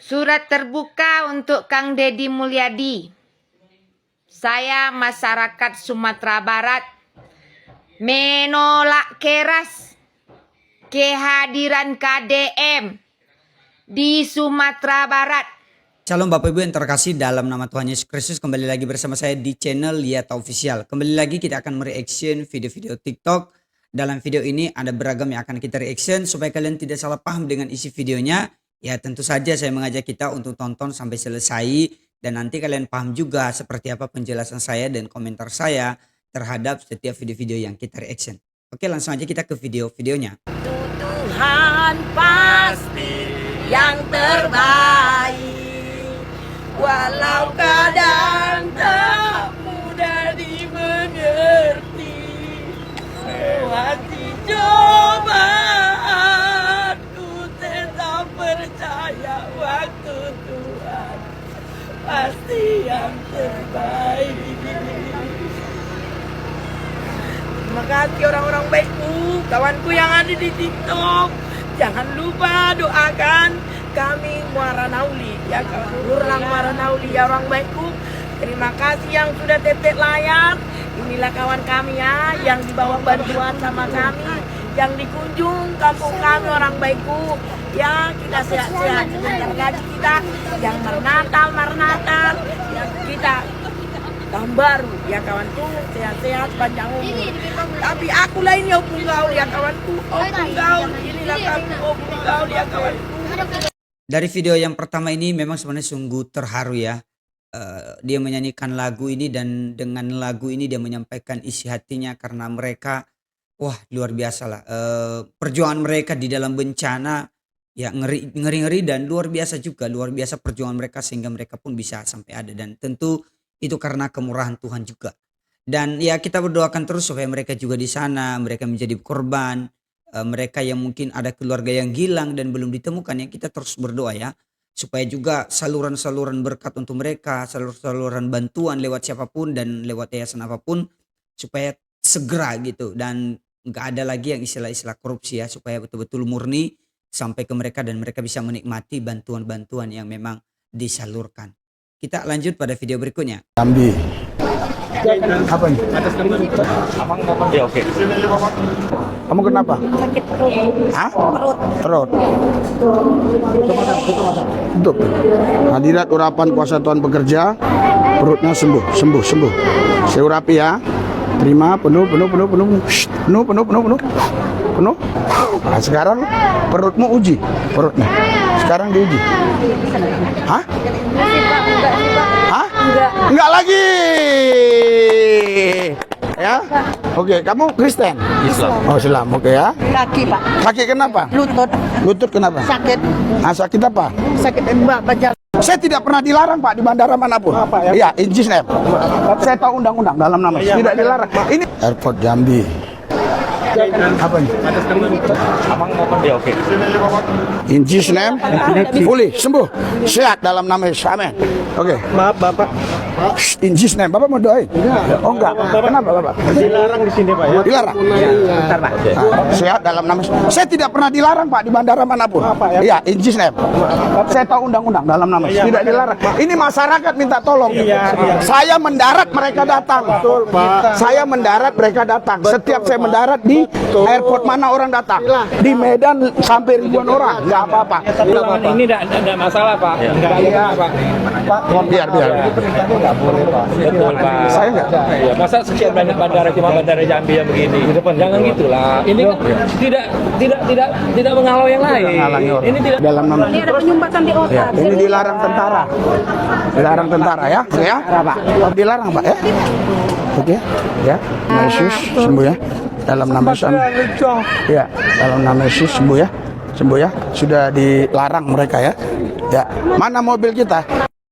Surat terbuka untuk Kang Deddy Mulyadi. Saya masyarakat Sumatera Barat menolak keras kehadiran KDM di Sumatera Barat. Shalom Bapak Ibu yang terkasih dalam nama Tuhan Yesus Kristus. Kembali lagi bersama saya di channel Yata Official. Kembali lagi kita akan mereaction video-video TikTok. Dalam video ini ada beragam yang akan kita reaction. Supaya kalian tidak salah paham dengan isi videonya, ya tentu saja saya mengajak kita untuk tonton sampai selesai. Dan nanti kalian paham juga seperti apa penjelasan saya dan komentar saya terhadap setiap video-video yang kita reaction. Oke, langsung aja kita ke video-videonya. Tuhan pasti yang terbaik, walau kadang tak mudah dimengerti. Lewati cobaan, ku tetap percaya waktu Tuhan pasti yang terbaik. Terima kasih orang-orang baikku, kawanku yang ada di TikTok. Jangan lupa doakan kami Muara Nauli, ya kawan. Orang Muara Nauli, ya orang baikku. Terima kasih yang sudah tetek layar. Inilah kawan kami ya, yang dibawa bantuan sama kami, yang dikunjung kampung kami orang baikku. Ya kita sehat-sehat, sebentar lagi kita yang Marnatal, yang kita tahun baru ya kawanku, sehat-sehat panjang umur. Tapi aku lain ya opung gaul ya kawanku, opung gaul, inilah kami opung gaul ya kawanku. Dari video yang pertama ini memang sebenarnya sungguh terharu ya. Dia menyanyikan lagu ini dan dengan lagu ini dia menyampaikan isi hatinya karena mereka, wah luar biasa lah. Perjuangan mereka di dalam bencana ya ngeri dan luar biasa juga, luar biasa perjuangan mereka sehingga mereka pun bisa sampai ada, dan tentu itu karena kemurahan Tuhan juga. Dan ya kita berdoakan terus supaya mereka juga di sana, mereka menjadi korban, mereka yang mungkin ada keluarga yang hilang dan belum ditemukan, ya kita terus berdoa ya. Supaya juga saluran-saluran berkat untuk mereka, saluran bantuan lewat siapapun dan lewat yayasan apapun, supaya segera gitu. Dan nggak ada lagi yang istilah-istilah korupsi ya, supaya betul-betul murni sampai ke mereka dan mereka bisa menikmati bantuan-bantuan yang memang disalurkan. Kita lanjut pada video berikutnya. Jambi. Apa ini? Atas nama Amang ngomong dia oke. Kamu kenapa? Sakit perut. Hah? Perut. Perut. Tutup. Hadirat urapan kuasa Tuhan bekerja. Perutnya sembuh. Saya urapi ya. Terima penuh. Shh, penuh. Nah, sekarang perutmu uji. Perutnya. Sekarang diuji. Hah? Hah? Enggak lagi. Ya. Oke, kamu Kristen? Islam. Oh, Islam. Oke ya. Kaki pak. Kaki kenapa? Lutut. Lutut kenapa? Sakit. Ah, sakit apa? Sakit embak baca. Saya tidak pernah dilarang Pak di bandara manapun. Iya, in Jesus name. Saya tahu undang-undang dalam nama. Tidak dilarang. Ini Airport Jambi. Apa ini? Atas nama Amang ngomong dia oke. In Jesus name. Pulih, sembuh, sehat dalam nama Yesus. Amin. Oke. Maaf Bapak, In Jesus name. Bapak mau doain? Oh enggak. Kenapa Bapak? dilarang di sini Pak ya. Dilarang. Bentar Pak. Sehat dalam nama Yesus. Saya tidak pernah dilarang Pak di bandara manapun. Iya, in Jesus name. Saya tahu undang-undang dalam nama Yesus. Tidak dilarang. Ini masyarakat minta tolong. Saya mendarat mereka datang. Saya mendarat mereka datang. Setiap saya mendarat di airport mana orang datang. Di Medan sampai ribuan orang. Enggak apa-apa. Ini tidak masalah Pak. Enggak apa Pak. Biar. Betul Pak. Saya enggak. Ya, masa sekian banyak bandara cuma bandara Jambi yang begini. Jangan gitulah. Ini kan tidak menghalau yang lain. Ini tidak Dalam nama Ini ada penyumbatan di otak. ini dilarang tentara. Dilarang tentara ya. Ya. Dilarang Pak ya. Oke. Ya. Nama Yesus sembuh ya. Dalam nama Yesus. Ya. Dalam nama Yesus sembuh ya. Sembuh ya. Sudah dilarang mereka ya. Ya. Mana mobil kita?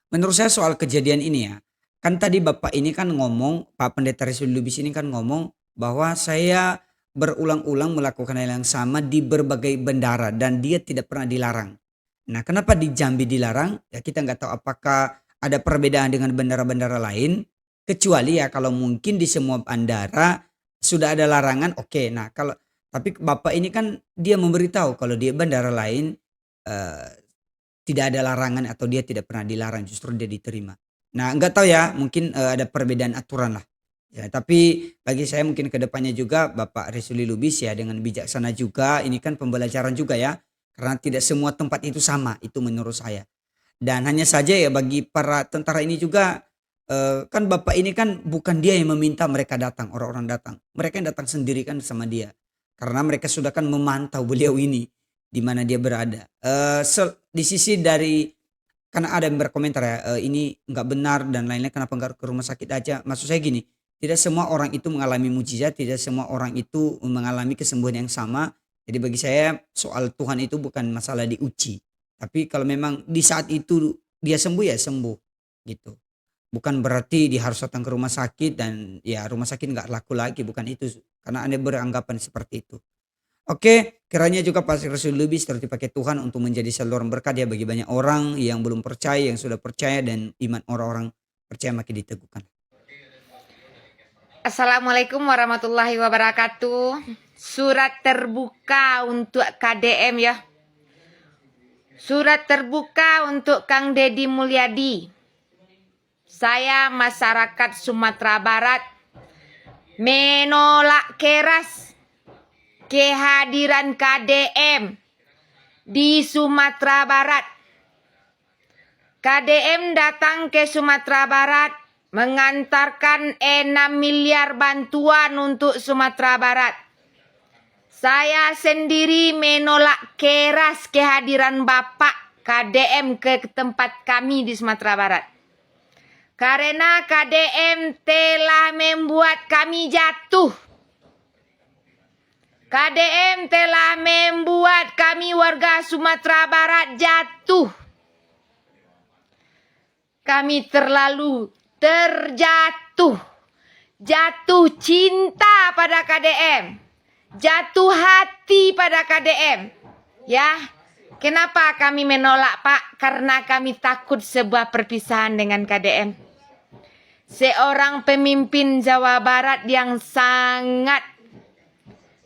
Menurut saya soal kejadian ini ya, kan tadi Bapak ini kan ngomong, Pak Pendeta Resul Lubis ini kan ngomong bahwa saya berulang-ulang melakukan hal yang sama di berbagai bandara dan dia tidak pernah dilarang. Nah, kenapa di Jambi dilarang? Ya kita nggak tahu apakah ada perbedaan dengan bandara-bandara lain, kecuali ya kalau mungkin di semua bandara sudah ada larangan, oke. Nah, kalau tapi Bapak ini kan dia memberitahu kalau di bandara lain tidak ada larangan atau dia tidak pernah dilarang, justru dia diterima. Nah, enggak tahu ya, mungkin ada perbedaan aturan lah. Ya, tapi bagi saya mungkin kedepannya juga Bapak Resuli Lubis ya dengan bijaksana juga, ini kan pembelajaran juga ya, karena tidak semua tempat itu sama, itu menurut saya. Dan hanya saja ya bagi para tentara ini juga, kan Bapak ini kan bukan dia yang meminta mereka datang, orang-orang datang. Mereka yang datang sendiri kan sama dia. Karena mereka sudah kan memantau beliau ini, di mana dia berada. Di sisi dari, karena ada yang berkomentar ya, ini nggak benar dan lain-lain, kenapa nggak ke rumah sakit aja. Maksud saya gini, tidak semua orang itu mengalami mukjizat, tidak semua orang itu mengalami kesembuhan yang sama. Jadi bagi saya soal Tuhan itu bukan masalah diuji. Tapi kalau memang di saat itu dia sembuh ya sembuh gitu. Bukan berarti dia harus datang ke rumah sakit dan ya rumah sakit nggak laku lagi, bukan itu. Karena Anda beranggapan seperti itu. Oke, kiranya juga Pak Resuli Lubis terus dipakai Tuhan untuk menjadi saluran berkat ya bagi banyak orang yang belum percaya, yang sudah percaya, dan iman orang-orang percaya makin diteguhkan. Assalamualaikum warahmatullahi wabarakatuh. Surat terbuka untuk KDM ya. Surat terbuka untuk Kang Deddy Mulyadi. Saya masyarakat Sumatera Barat menolak keras kehadiran KDM di Sumatera Barat. KDM datang ke Sumatera Barat mengantarkan 6 miliar bantuan untuk Sumatera Barat. Saya sendiri menolak keras kehadiran Bapak KDM ke tempat kami di Sumatera Barat. Karena KDM telah membuat kami jatuh. KDM telah membuat kami warga Sumatera Barat jatuh. Kami terlalu terjatuh. Jatuh cinta pada KDM. Jatuh hati pada KDM. Ya. Kenapa kami menolak, Pak? Karena kami takut sebuah perpisahan dengan KDM. Seorang pemimpin Jawa Barat yang sangat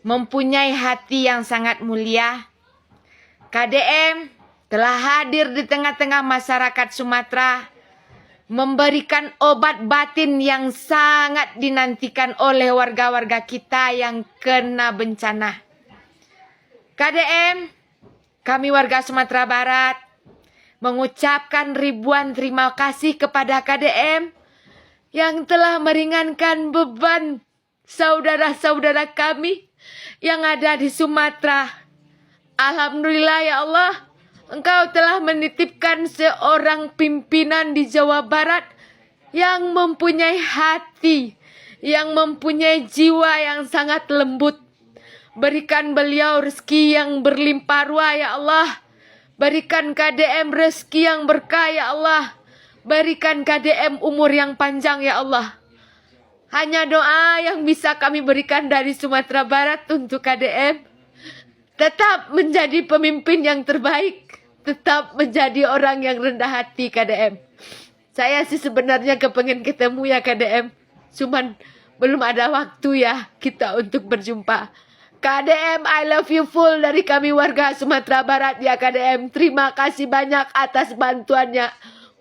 mempunyai hati yang sangat mulia. KDM telah hadir di tengah-tengah masyarakat Sumatera, memberikan obat batin yang sangat dinantikan oleh warga-warga kita yang kena bencana. KDM, kami warga Sumatera Barat, mengucapkan ribuan terima kasih kepada KDM yang telah meringankan beban saudara-saudara kami yang ada di Sumatera. Alhamdulillah ya Allah, Engkau telah menitipkan seorang pimpinan di Jawa Barat yang mempunyai hati, yang mempunyai jiwa yang sangat lembut. Berikan beliau rezeki yang berlimpah ruah ya Allah. Berikan KDM rezeki yang berkah ya Allah. Berikan KDM umur yang panjang ya Allah. Hanya doa yang bisa kami berikan dari Sumatera Barat untuk KDM. Tetap menjadi pemimpin yang terbaik. Tetap menjadi orang yang rendah hati KDM. Saya sih sebenarnya kepengen ketemu ya KDM. Cuman belum ada waktu ya kita untuk berjumpa. KDM I love you full dari kami warga Sumatera Barat ya KDM. Terima kasih banyak atas bantuannya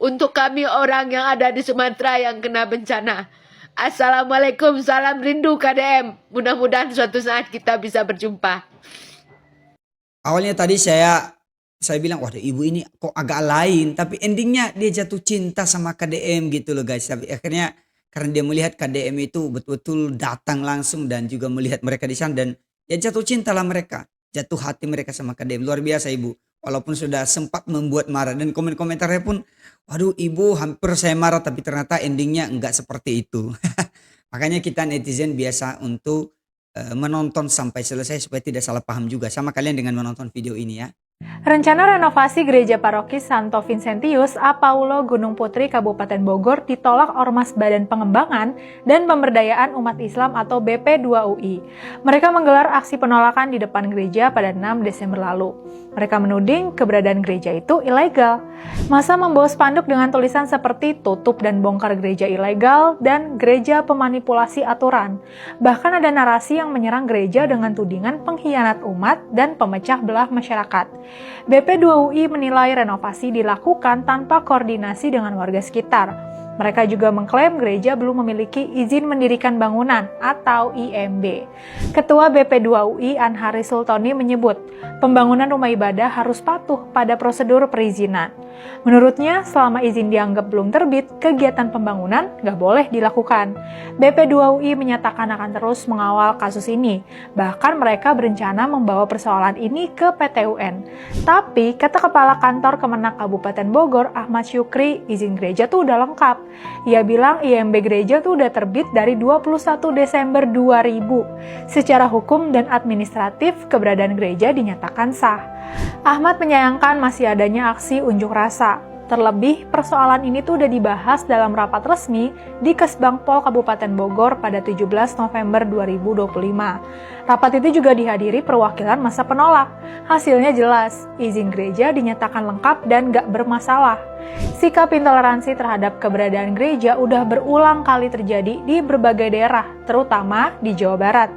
untuk kami orang yang ada di Sumatera yang kena bencana. Assalamualaikum, salam rindu KDM. Mudah-mudahan suatu saat kita bisa berjumpa. Awalnya tadi saya bilang, waduh ibu ini kok agak lain. Tapi endingnya dia jatuh cinta sama KDM gitu loh guys. Tapi akhirnya karena dia melihat KDM itu betul-betul datang langsung dan juga melihat mereka di sana. Dan ya jatuh cinta lah mereka. Jatuh hati mereka sama KDM. Luar biasa ibu. Walaupun sudah sempat membuat marah. Dan komen-komentarnya pun, waduh ibu hampir saya marah. Tapi ternyata endingnya enggak seperti itu. Makanya kita netizen biasa untuk menonton sampai selesai supaya tidak salah paham juga. Sama kalian dengan menonton video ini ya. Rencana renovasi Gereja Paroki Santo Vincentius A. Paulo Gunung Putri Kabupaten Bogor ditolak Ormas Badan Pengembangan dan Pemberdayaan Umat Islam atau BP2UI. Mereka menggelar aksi penolakan di depan gereja pada 6 Desember lalu. Mereka menuding keberadaan gereja itu ilegal. Masa membawa spanduk dengan tulisan seperti tutup dan bongkar gereja ilegal dan gereja pemanipulasi aturan. Bahkan ada narasi yang menyerang gereja dengan tudingan pengkhianat umat dan pemecah belah masyarakat. BP2UI menilai renovasi dilakukan tanpa koordinasi dengan warga sekitar. Mereka juga mengklaim gereja belum memiliki izin mendirikan bangunan atau IMB. Ketua BP2UI Anhari Sultoni menyebut, pembangunan rumah ibadah harus patuh pada prosedur perizinan. Menurutnya, selama izin dianggap belum terbit, kegiatan pembangunan nggak boleh dilakukan. BP2UI menyatakan akan terus mengawal kasus ini. Bahkan mereka berencana membawa persoalan ini ke PT UN. Tapi, kata Kepala Kantor Kemenak Kabupaten Bogor, Ahmad Syukri, izin gereja tuh udah lengkap. Ia bilang IMB gereja tuh udah terbit dari 21 Desember 2000. Secara hukum dan administratif, keberadaan gereja dinyatakan sah. Ahmad menyayangkan masih adanya aksi unjuk rasa. Terlebih, persoalan ini tuh udah dibahas dalam rapat resmi di Kesbangpol Kabupaten Bogor pada 17 November 2025. Rapat itu juga dihadiri perwakilan masa penolak. Hasilnya jelas, izin gereja dinyatakan lengkap dan gak bermasalah. Sikap intoleransi terhadap keberadaan gereja udah berulang kali terjadi di berbagai daerah, terutama di Jawa Barat.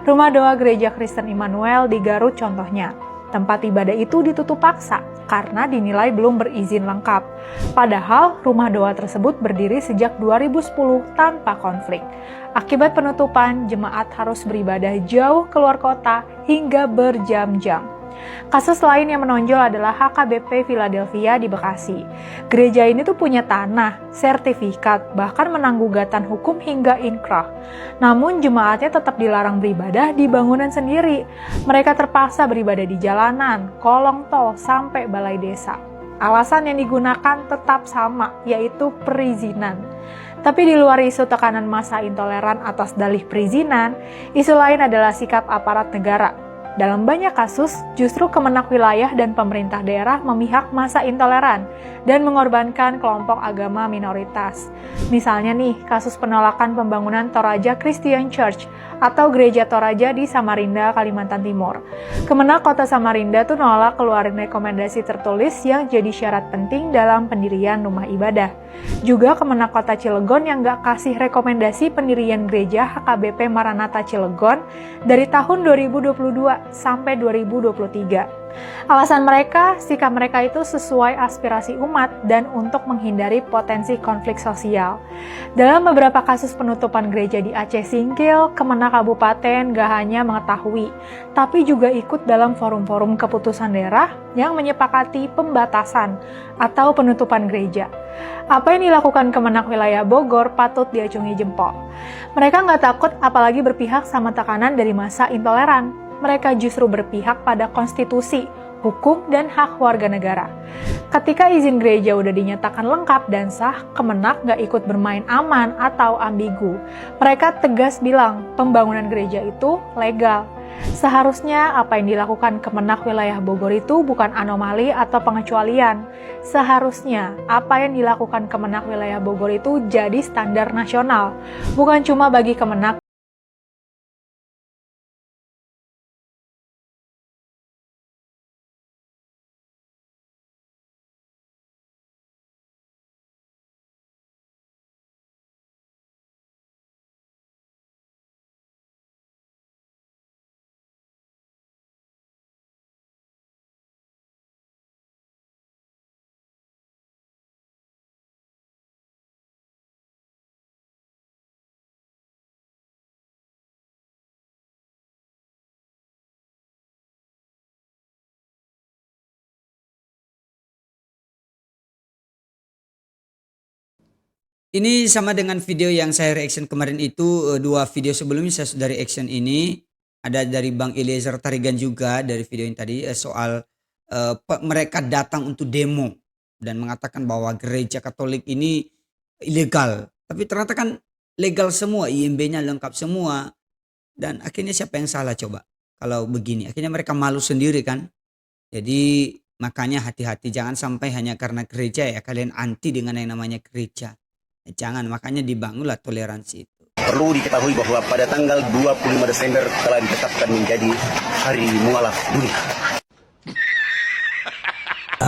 Rumah doa Gereja Kristen Immanuel di Garut contohnya. Tempat ibadah itu ditutup paksa karena dinilai belum berizin lengkap. Padahal rumah doa tersebut berdiri sejak 2010 tanpa konflik. Akibat penutupan, jemaat harus beribadah jauh keluar kota hingga berjam-jam. Kasus lain yang menonjol adalah HKBP Philadelphia di Bekasi. Gereja ini tuh punya tanah, sertifikat, bahkan menang gugatan hukum hingga inkrah. Namun jemaatnya tetap dilarang beribadah di bangunan sendiri. Mereka terpaksa beribadah di jalanan, kolong tol, sampai balai desa. Alasan yang digunakan tetap sama, yaitu perizinan. Tapi di luar isu tekanan massa intoleran atas dalih perizinan, isu lain adalah sikap aparat negara. Dalam banyak kasus, justru Kemenak wilayah dan pemerintah daerah memihak massa intoleran dan mengorbankan kelompok agama minoritas. Misalnya nih, kasus penolakan pembangunan Toraja Christian Church atau Gereja Toraja di Samarinda, Kalimantan Timur. Kemenak Kota Samarinda tuh nolak keluarin rekomendasi tertulis yang jadi syarat penting dalam pendirian rumah ibadah. Juga Kemenak Kota Cilegon yang gak kasih rekomendasi pendirian gereja HKBP Maranatha Cilegon dari tahun 2022 sampai 2023. Alasan mereka, sikap mereka itu sesuai aspirasi umat dan untuk menghindari potensi konflik sosial. Dalam beberapa kasus penutupan gereja di Aceh Singkil, Kemenak Kabupaten gak hanya mengetahui, tapi juga ikut dalam forum-forum keputusan daerah yang menyepakati pembatasan atau penutupan gereja. Apa yang dilakukan Kemenak wilayah Bogor patut diacungi jempol. Mereka nggak takut apalagi berpihak sama tekanan dari massa intoleran. Mereka justru berpihak pada konstitusi, hukum, dan hak warga negara. Ketika izin gereja udah dinyatakan lengkap dan sah, Kemenak gak ikut bermain aman atau ambigu. Mereka tegas bilang pembangunan gereja itu legal. Seharusnya apa yang dilakukan Kemenak wilayah Bogor itu bukan anomali atau pengecualian. Seharusnya apa yang dilakukan Kemenak wilayah Bogor itu jadi standar nasional, bukan cuma bagi Kemenak. Ini sama dengan video yang saya reaction kemarin itu, dua video sebelumnya saya sudah reaction ini. Ada dari Bang Eliezer Tarigan juga dari video yang tadi soal mereka datang untuk demo dan mengatakan bahwa gereja Katolik ini ilegal. Tapi ternyata kan legal semua, IMB-nya lengkap semua. Dan akhirnya siapa yang salah coba? Kalau begini, akhirnya mereka malu sendiri kan. Jadi makanya hati-hati, jangan sampai hanya karena gereja ya kalian anti dengan yang namanya gereja. Jangan, makanya dibangunlah toleransi itu. Perlu diketahui bahwa pada tanggal 25 Desember telah ditetapkan menjadi Hari Mualaf Dunia.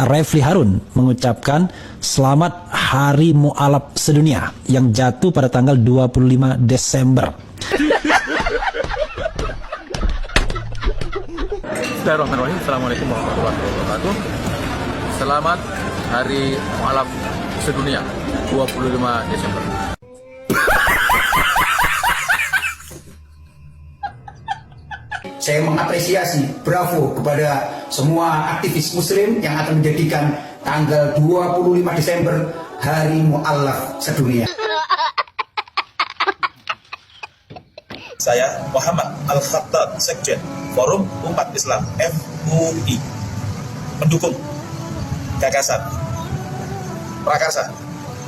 Refli Harun mengucapkan selamat Hari Mualaf Sedunia yang jatuh pada tanggal 25 Desember. Bismillahirrahmanirrahim. Assalamualaikum warahmatullahi wabarakatuh. Selamat Hari Mu'alaf Sedunia 25 Desember. Saya mengapresiasi, bravo kepada semua aktivis muslim yang akan menjadikan tanggal 25 Desember Hari Mu'alaf Sedunia. Saya Muhammad Al-Khattab, Sekjen Forum Umat Islam FUI, mendukung gagasan Prakarsa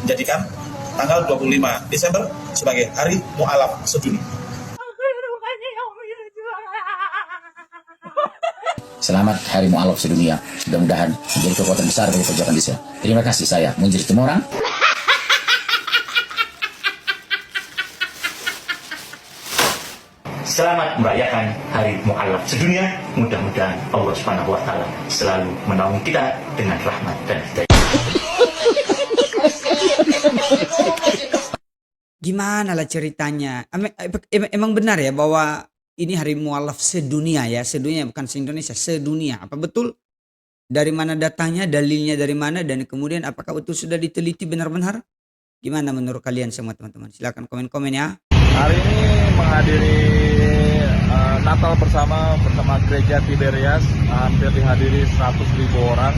menjadikan tanggal 25 Desember sebagai Hari Mu'alaf Sedunia. Selamat Hari Mu'alaf Sedunia. Mudah-mudahan menjadi kekuatan besar bagi perjuangan Islam. Terima kasih, saya Munzir Tumorang. Selamat merayakan Hari Mu'alaf Sedunia. Mudah-mudahan Allah Subhanahu wa Ta'ala selalu menaungi kita dengan rahmat dan hidayah. Gimana lah ceritanya? Emang benar ya bahwa ini Hari Mu'alaf sedunia ya, sedunia bukan se-Indonesia, sedunia. Apa betul? Dari mana datangnya, dalilnya dari mana, dan kemudian apakah betul sudah diteliti benar-benar? Gimana menurut kalian semua teman-teman? Silahkan komen-komen ya. Hari ini menghadiri Natal bersama Gereja Tiberias, hampir dihadiri 100.000 orang.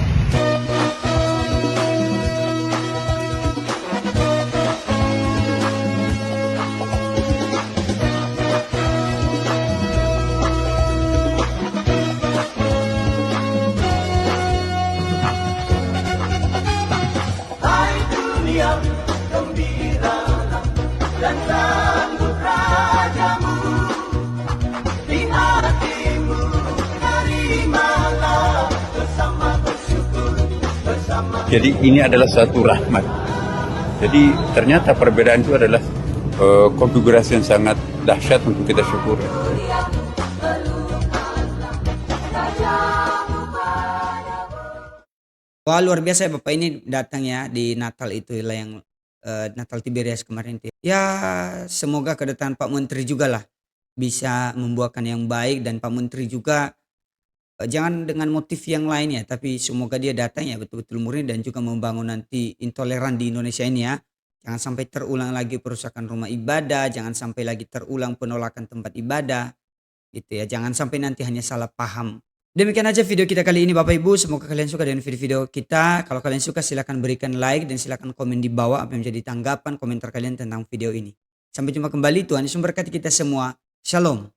Jadi ini adalah satu rahmat. Jadi ternyata perbedaan itu adalah konfigurasi yang sangat dahsyat untuk kita syukuri. Wah, luar biasa ya Bapak ini datang ya di Natal itu lah yang Natal Tiberias kemarin. Ya semoga kedatangan Pak Menteri juga lah bisa membuahkan yang baik, dan Pak Menteri juga jangan dengan motif yang lain ya, tapi semoga dia datang ya betul-betul murni dan juga membangun nanti intoleran di Indonesia ini ya. Jangan sampai terulang lagi perusakan rumah ibadah, jangan sampai lagi terulang penolakan tempat ibadah gitu ya. Jangan sampai nanti hanya salah paham. Demikian aja video kita kali ini Bapak Ibu, semoga kalian suka dengan video-video kita. Kalau kalian suka silahkan berikan like dan silahkan komen di bawah apa yang menjadi tanggapan komentar kalian tentang video ini. Sampai jumpa kembali, Tuhan Yesus memberkati kita semua. Shalom.